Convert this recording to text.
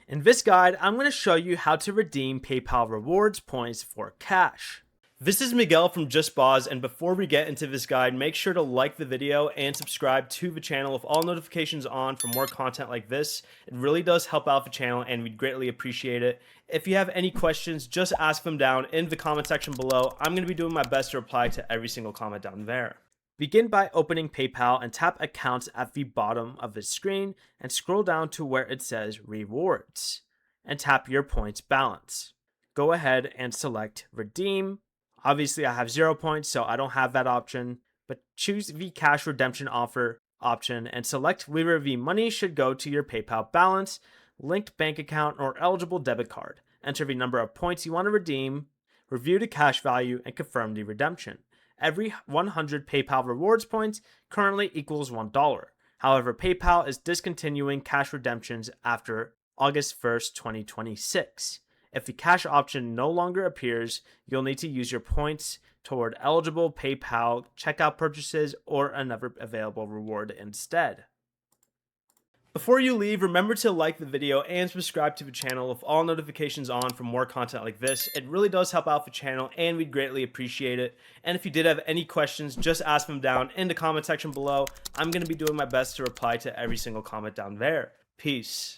In this guide, I'm going to show you how to redeem PayPal rewards points for cash. This is Miguel from JustBoz, and before we get into this guide, make sure to like the video and subscribe to the channel with all notifications on for more content like this. It really does help out the channel and we'd greatly appreciate it. If you have any questions, just ask them down in the comment section below. I'm going to be doing my best to reply to every single comment down there. Begin by opening PayPal and tap Accounts at the bottom of the screen and scroll down to where it says Rewards and tap your points balance. Go ahead and select Redeem. Obviously, I have 0 points, so I don't have that option, but choose the cash redemption offer option and select whether the money should go to your PayPal balance, linked bank account, or eligible debit card. Enter the number of points you want to redeem, review the cash value, and confirm the redemption. Every 100 PayPal rewards points currently equals $1. However, PayPal is discontinuing cash redemptions after August 1st, 2026. If the cash option no longer appears, you'll need to use your points toward eligible PayPal checkout purchases or another available reward instead. Before you leave, remember to like the video and subscribe to the channel with all notifications on for more content like this. It really does help out the channel and we'd greatly appreciate it. And if you did have any questions, just ask them down in the comment section below. I'm going to be doing my best to reply to every single comment down there. Peace.